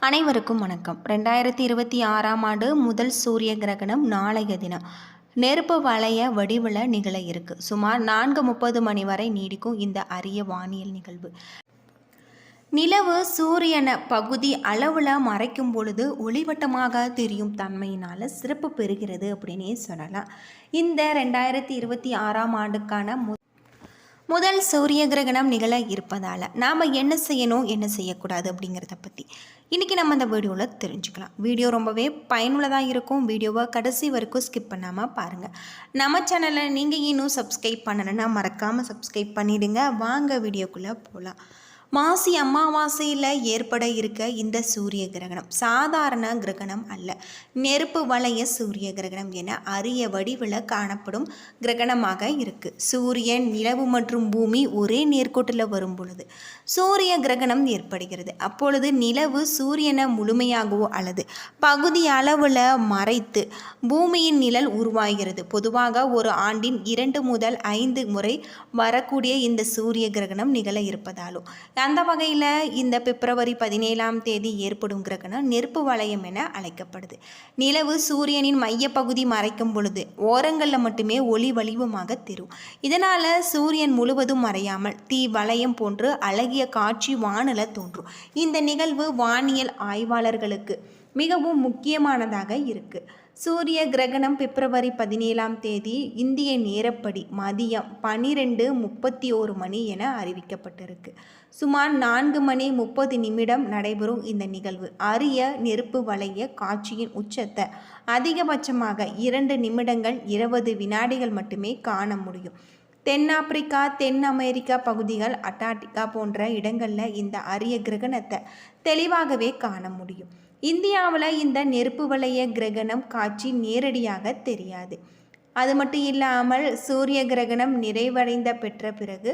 அனைவருக்கும் வணக்கம். 2026ஆம் ஆண்டு முதல் சூரிய கிரகணம் நாளைய தினம் நெருப்பு வளைய வடிவில் நிகழ இருக்கு. சுமார் 4:30 மணி வரை நீடிக்கும் இந்த அரிய வானியல் நிகழ்வு. நிலவு சூரியனை பகுதி அளவில் மறைக்கும் பொழுது ஒளிவட்டமாக தெரியும் தன்மையினால் சிறப்பு பெறுகிறது அப்படின்னே சொல்லலாம். இந்த 2026ஆம் ஆண்டுக்கான முதல் சூரிய கிரகணம் நிகழ இருப்பதால் நாம் என்ன செய்யணும் என்ன செய்யக்கூடாது அப்படிங்கிறத பற்றி இன்றைக்கி நம்ம இந்த வீடியோவில் தெரிஞ்சுக்கலாம். வீடியோ ரொம்பவே பயனுள்ளதாக இருக்கும். வீடியோவை கடைசி வரைக்கும் ஸ்கிப் பண்ணாமல் பாருங்கள். நம்ம சேனலை நீங்கள் இன்னும் சப்ஸ்கிரைப் பண்ணலைன்னா மறக்காமல் சப்ஸ்கிரைப் பண்ணிவிடுங்க. வாங்க வீடியோக்குள்ளே போகலாம். மாசி அமாவாசையில் ஏற்பட இருக்க இந்த சூரிய கிரகணம் சாதாரண கிரகணம் அல்ல, நெருப்பு வளைய சூரிய கிரகணம் என அரிய வடிவில் காணப்படும் கிரகணமாக இருக்குது. சூரியன், நிலவு மற்றும் பூமி ஒரே நேர்கோட்டில் வரும் பொழுது சூரிய கிரகணம் ஏற்படுகிறது. அப்பொழுது நிலவு சூரியனை முழுமையாகவோ அல்லது பகுதி அளவில் மறைத்து பூமியின் நிழல் உருவாகிறது. பொதுவாக ஒரு ஆண்டின் 2 முதல் 5 முறை வரக்கூடிய இந்த சூரிய கிரகணம் நிகழ இருப்பதாலும் அந்த வகையில் இந்த பிப்ரவரி 17ஆம் தேதி ஏற்படும் கிரகணம் நெருப்பு வளையம் என அழைக்கப்படுது. நிலவு சூரியனின் மையப்பகுதி மறைக்கும் பொழுது ஓரங்களில் மட்டுமே ஒளி வடிவமாக தெரியும். இதனால் சூரியன் முழுவதும் மறையாமல் தீ வளையம் போன்று அழகிய காட்சி வானில் தோன்றும். இந்த நிகழ்வு வானியல் ஆய்வாளர்களுக்கு மிகவும் முக்கியமானதாக இருக்குது. சூரிய கிரகணம் பிப்ரவரி 17ஆம் தேதி இந்திய நேரப்படி மதியம் 12:31 மணி என அறிவிக்கப்பட்டிருக்கு. சுமார் 4:30 நடைபெறும் இந்த நிகழ்வு அரிய நெருப்பு வளைய காட்சியின் உச்சத்தை அதிகபட்சமாக 2 நிமிடங்கள் 20 வினாடிகள் மட்டுமே காண முடியும். தென்னாப்பிரிக்கா, தென் அமெரிக்கா பகுதிகள், அண்டார்டிகா போன்ற இடங்களில் இந்த அரிய கிரகணத்தை தெளிவாகவே காண முடியும். இந்தியாவில் இந்த நெருப்பு வளைய கிரகணம் காட்சி நேரடியாக தெரியாது. அது மட்டும் இல்லாமல் சூரிய கிரகணம் நிறைவடைந்த பெற்ற பிறகு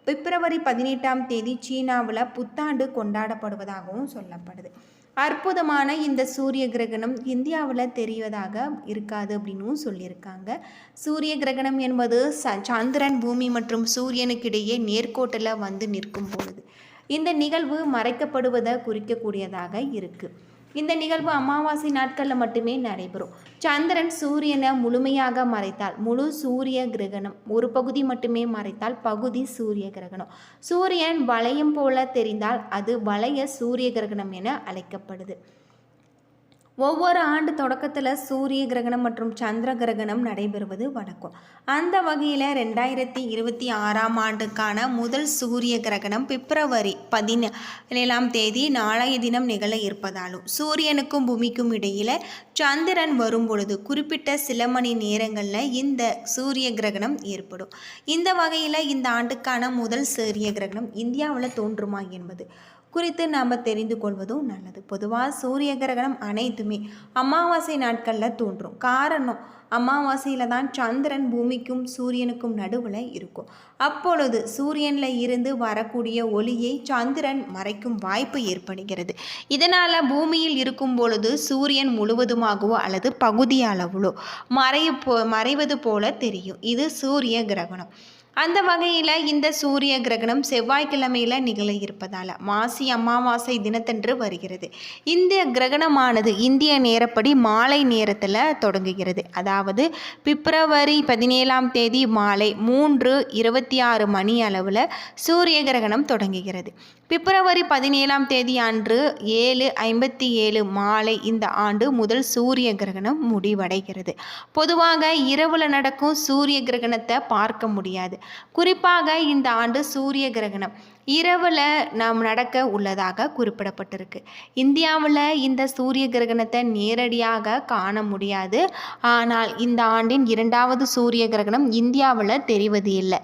பிப்ரவரி 18ஆம் தேதி சீனாவில் புத்தாண்டு கொண்டாடப்படுவதாகவும் சொல்லப்படுது. அற்புதமான இந்த சூரிய கிரகணம் இந்தியாவில் தெரிவதாக இருக்காது அப்படின்னும் சொல்லியிருக்காங்க. சூரிய கிரகணம் என்பது சந்திரன், பூமி மற்றும் சூரியனுக்கிடையே நேர்கோட்டில் வந்து நிற்கும் பொழுது இந்த நிகழ்வு மறைக்கப்படுவதை குறிக்கக்கூடியதாக இருக்குது. இந்த நிகழ்வு அமாவாசை நாட்களில் மட்டுமே நடைபெறும். சந்திரன் சூரியனை முழுமையாக மறைத்தால் முழு சூரிய கிரகணம், ஒரு பகுதி மட்டுமே மறைத்தால் பகுதி சூரிய கிரகணம். சூரியன் வளையம் போல தெரிந்தால் அது வளைய சூரிய கிரகணம் என அழைக்கப்படுது. ஒவ்வொரு ஆண்டு தொடக்கத்தில் சூரிய கிரகணம் மற்றும் சந்திர கிரகணம் நடைபெறுவது வழக்கம். அந்த வகையில் 2026ஆம் ஆண்டுக்கான முதல் சூரிய கிரகணம் பிப்ரவரி 17ஆம் தேதி நாளைய தினம் நிகழ இருப்பதாலும் சூரியனுக்கும் பூமிக்கும் இடையில் சந்திரன் வரும் பொழுது குறிப்பிட்ட சில மணி நேரங்களில் இந்த சூரிய கிரகணம் ஏற்படும். இந்த வகையில் இந்த ஆண்டுக்கான முதல் சூரிய கிரகணம் இந்தியாவில் தோன்றுமா என்பது குறித்து நாம் தெரிந்து கொள்வதும் நல்லது. பொதுவாக சூரிய கிரகணம் அனைத்துமே அமாவாசை நாட்களில் தோன்றும். காரணம், அமாவாசையில் தான் சந்திரன் பூமிக்கும் சூரியனுக்கும் நடுவில் இருக்கும். அப்பொழுது சூரியனில் இருந்து வரக்கூடிய ஒளியை சந்திரன் மறைக்கும் வாய்ப்பு ஏற்படுகிறது. இதனால் பூமியில் இருக்கும் பொழுது சூரியன் முழுவதுமாகவோ அல்லது பகுதி அளவிலோ மறைவது போல தெரியும். இது சூரிய கிரகணம். அந்த வகையில் இந்த சூரிய கிரகணம் செவ்வாய்க்கிழமையில் நிகழ இருப்பதால் மாசி அமாவாசை தினத்தன்று வருகிறது. இந்த கிரகணமானது இந்திய நேரப்படி மாலை நேரத்தில் தொடங்குகிறது. அதாவது பிப்ரவரி 17ஆம் தேதி மாலை 3:26 மணி அளவில் சூரிய கிரகணம் தொடங்குகிறது. பிப்ரவரி 17ஆம் தேதி அன்று 7:57 மாலை இந்த ஆண்டு முதல் சூரிய கிரகணம் முடிவடைகிறது. பொதுவாக இரவில் நடக்கும் சூரிய கிரகணத்தை பார்க்க முடியாது. குறிப்பாக இந்த ஆண்டு சூரிய கிரகணம் இரவில் நாம் நடக்க உள்ளதாக குறிப்பிடப்பட்டிருக்கு. இந்தியாவில் இந்த சூரிய கிரகணத்தை நேரடியாக காண முடியாது. ஆனால் இந்த ஆண்டின் 2வது சூரிய கிரகணம் இந்தியாவில் தெரிவது இல்லை.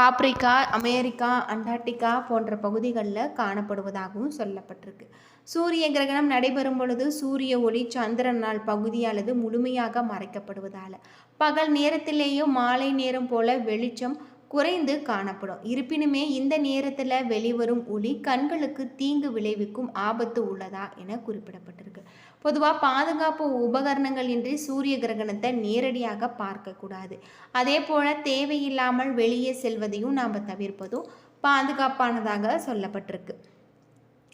ஆப்பிரிக்கா, அமெரிக்கா, அண்டார்டிகா போன்ற பகுதிகளில் காணப்படுவதாகவும் சொல்லப்பட்டிருக்கு. சூரிய கிரகணம் நடைபெறும் பொழுது சூரிய ஒளி சந்திரனால் பகுதி அல்லது முழுமையாக மறைக்கப்படுவதால் பகல் நேரத்திலேயும் மாலை நேரம் போல வெளிச்சம் குறைந்து காணப்படும். இருப்பினுமே இந்த நேரத்தில் வெளிவரும் ஒளி கண்களுக்கு தீங்கு விளைவிக்கும் ஆபத்து உள்ளதா என குறிப்பிடப்பட்டிருக்கு. பொதுவாக பாதுகாப்பு உபகரணங்கள் இன்றி சூரிய கிரகணத்தை நேரடியாக பார்க்கக்கூடாது. அதே போல் தேவையில்லாமல் வெளியே செல்வதையும் நாம் தவிர்ப்பதும் பாதுகாப்பானதாக சொல்லப்பட்டிருக்கு.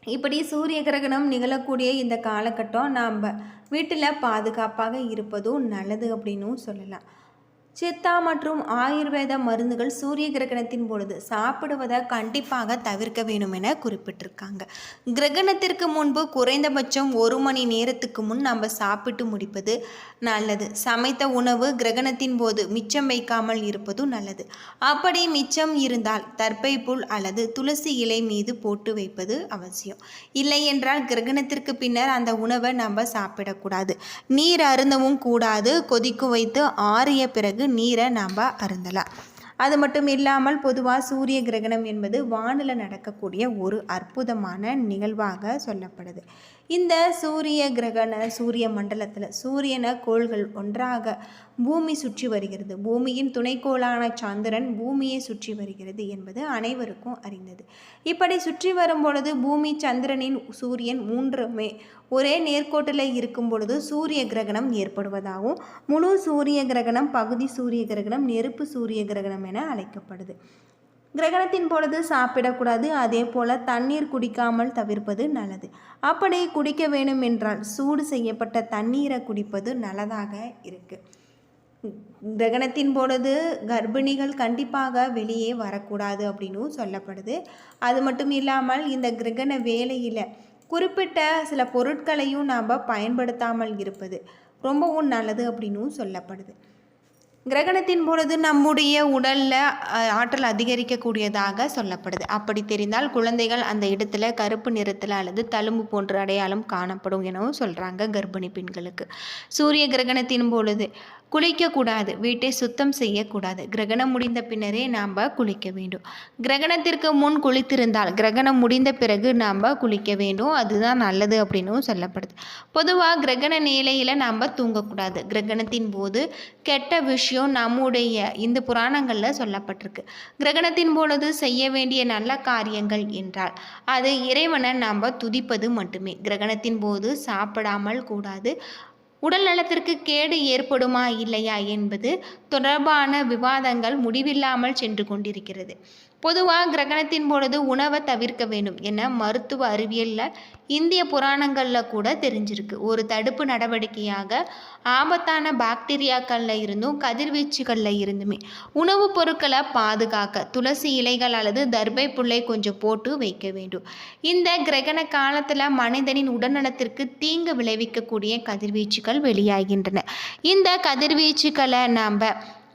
இப்படி சூரிய கிரகணம் நிகழக்கூடிய இந்த காலகட்டம் நாம் வீட்டில் பாதுகாப்பாக இருப்பதும் நல்லது அப்படின்னும் சொல்லலாம். சித்தா மற்றும் ஆயுர்வேத மருந்துகள் சூரிய கிரகணத்தின் பொழுது சாப்பிடுவதை கண்டிப்பாக தவிர்க்க வேண்டும் என குறிப்பிட்டிருக்காங்க. கிரகணத்திற்கு முன்பு குறைந்தபட்சம் 1 மணி நேரத்துக்கு முன் நம்ம சாப்பிட்டு முடிப்பது நல்லது. சமைத்த உணவு கிரகணத்தின் போது மிச்சம் வைக்காமல் இருப்பதும் நல்லது. அப்படி மிச்சம் இருந்தால் தர்பை புல் அல்லது துளசி இலை மீது போட்டு வைப்பது அவசியம். இல்லை என்றால் கிரகணத்திற்கு பின்னர் அந்த உணவை நம்ம சாப்பிடக்கூடாது. நீர் அருந்தவும் கூடாது. கொதிக்க வைத்து ஆறிய பிறகு நீரை நாம் அருந்தலாம். அது மட்டும் இல்லாமல் பொதுவாக சூரிய கிரகணம் என்பது வானில் நடக்கக்கூடிய ஒரு அற்புதமான நிகழ்வாக சொல்லப்படுது. இந்த சூரிய கிரகண சூரிய மண்டலத்தில் சூரியனை கோள்கள் ஒன்றாக பூமி சுற்றி வருகிறது. பூமியின் துணைக்கோளான சந்திரன் பூமியை சுற்றி வருகிறது என்பது அனைவருக்கும் அறிந்தது. இப்படி சுற்றி வரும் பொழுது பூமி, சந்திரனின், சூரியன் மூன்றுமே ஒரே நேர்கோட்டில் இருக்கும் பொழுது சூரிய கிரகணம் ஏற்படுவதாகவும், முழு சூரிய கிரகணம், பகுதி சூரிய கிரகணம், நெருப்பு சூரிய கிரகணம் என அழைக்கப்படுது. கிரகணத்தின் பொழுது சாப்பிடக்கூடாது. அதே போல் தண்ணீர் குடிக்காமல் தவிர்ப்பது நல்லது. அப்படி குடிக்க வேண்டும் என்றால் சூடு செய்யப்பட்ட தண்ணீரை குடிப்பது நல்லதாக இருக்குது. கிரகணத்தின் பொழுது கர்ப்பிணிகள் கண்டிப்பாக வெளியே வரக்கூடாது அப்படின்னு சொல்லப்படுது. அது மட்டும் இல்லாமல் இந்த கிரகண வேளையில் குறிப்பிட்ட சில பொருட்களையும் நாம் பயன்படுத்தாமல் இருப்பது ரொம்பவும் நல்லது அப்படின்னு சொல்லப்படுது. கிரகணத்தின் பொழுது நம்முடைய உடலில் ஆற்றல் அதிகரிக்கக்கூடியதாக சொல்லப்படுது. அப்படி தெரிந்தால் குழந்தைகள் அந்த இடத்துல கருப்பு நிறத்தில் அல்லது தழும்பு போன்ற அடையாளம் காணப்படும் எனவும் சொல்கிறாங்க கர்ப்பிணி பெண்களுக்கு. சூரிய கிரகணத்தின் பொழுது குளிக்கக்கூடாது. வீட்டை சுத்தம் செய்யக்கூடாது. கிரகணம் முடிந்த பின்னரே நாம் குளிக்க வேண்டும். கிரகணத்திற்கு முன் குளித்திருந்தால் கிரகணம் முடிந்த பிறகு நாம் குளிக்க வேண்டும். அதுதான் நல்லது அப்படின்னும் சொல்லப்படுது. பொதுவாக கிரகண நிலையில் நாம் தூங்கக்கூடாது. கிரகணத்தின் போது கெட்ட விஷயம் நம்முடைய இந்த புராணங்களில் சொல்லப்பட்டிருக்கு. கிரகணத்தின் பொழுது செய்ய வேண்டிய நல்ல காரியங்கள் என்றால் அது இறைவனை நாம் துதிப்பது மட்டுமே. கிரகணத்தின் போது சாப்பிடாமல் கூடாது. உடல் நலத்திற்கு கேடு ஏற்படுமா இல்லையா என்பது தொடர்பான விவாதங்கள் முடிவில்லாமல் சென்று கொண்டிருக்கிறது. பொதுவாக கிரகணத்தின் பொழுது உணவை தவிர்க்க வேண்டும் என மருத்துவ அறிவியலில் இந்திய புராணங்களில் கூட தெரிஞ்சிருக்கு. ஒரு தடுப்பு நடவடிக்கையாக ஆபத்தான பாக்டீரியாக்களில் இருந்தும் கதிர்வீச்சுகளில் இருந்துமே உணவுப் பொருட்களை பாதுகாக்க துளசி இலைகள் அல்லது தர்பை புல்லை கொஞ்சம் போட்டு வைக்க வேண்டும். இந்த கிரகண காலத்தில் மனிதனின் உடல்நலத்திற்கு தீங்கு விளைவிக்கக்கூடிய கதிர்வீச்சுகள் வெளியாகின்றன. இந்த கதிர்வீச்சுகளை நாம்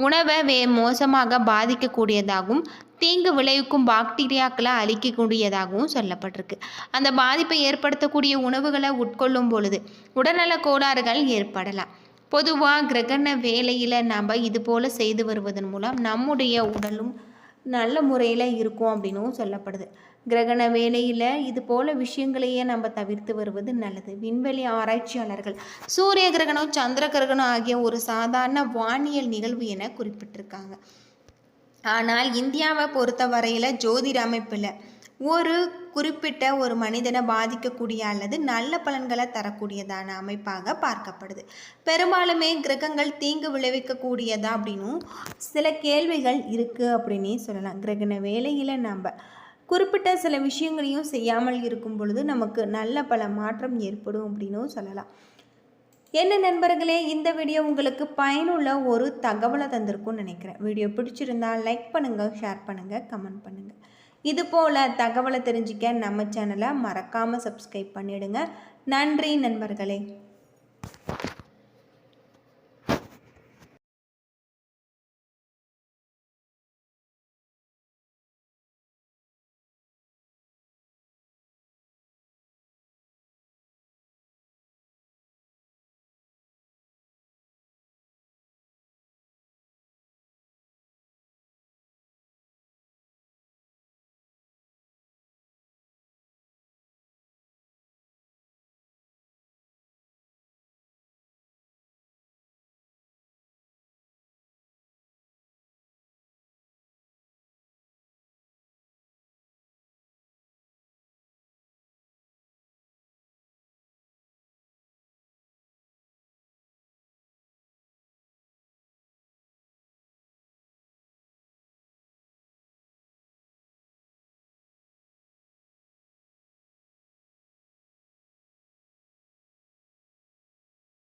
உணவை மோசமாக பாதிக்கக்கூடியதாகவும் தீங்கு விளைவிக்கும் பாக்டீரியாக்களை அழிக்கக்கூடியதாகவும் சொல்லப்பட்டிருக்கு. அந்த பாதிப்பை ஏற்படுத்தக்கூடிய உணவுகளை உட்கொள்ளும் பொழுது உடல்நல கோளாறுகள் ஏற்படலாம். பொதுவாக கிரகண வேளையில் நாம் இது போல் செய்து வருவதன் மூலம் நம்முடைய உடலும் நல்ல முறையில் இருக்கும் அப்படின்னும் சொல்லப்படுது. கிரகண வேளையில் இது போல விஷயங்களையே நம்ம தவிர்த்து வருவது நல்லது. விண்வெளி ஆராய்ச்சியாளர்கள் சூரிய கிரகணம், சந்திர கிரகணம் ஆகிய ஒரு சாதாரண வானியல் நிகழ்வு என குறிப்பிட்டிருக்காங்க. ஆனால் இந்தியாவை பொறுத்த வரையில் ஜோதிட அமைப்பில் ஒரு குறிப்பிட்ட ஒரு மனிதனை பாதிக்கக்கூடிய அல்லது நல்ல பலன்களை தரக்கூடியதான அமைப்பாக பார்க்கப்படுது. பெரும்பாலுமே கிரகங்கள் தீங்கு விளைவிக்கக்கூடியதா அப்படின்னும் சில கேள்விகள் இருக்குது அப்படின்னே சொல்லலாம். கிரகண வேளையில் நம்ம குறிப்பிட்ட சில விஷயங்களையும் செய்யாமல் இருக்கும் பொழுது நமக்கு நல்ல பல மாற்றம் ஏற்படும் அப்படின்னும் சொல்லலாம். என்ன நண்பர்களே, இந்த வீடியோ உங்களுக்கு பயனுள்ள ஒரு தகவலை தந்திருக்கும்னு நினைக்கிறேன். வீடியோ பிடிச்சிருந்தால் லைக் பண்ணுங்கள், ஷேர் பண்ணுங்கள், கமெண்ட் பண்ணுங்கள். இது போல் தகவலை தெரிஞ்சிக்க நம்ம சேனலை மறக்காமல் சப்ஸ்கிரைப் பண்ணிவிடுங்க. நன்றி நண்பர்களே.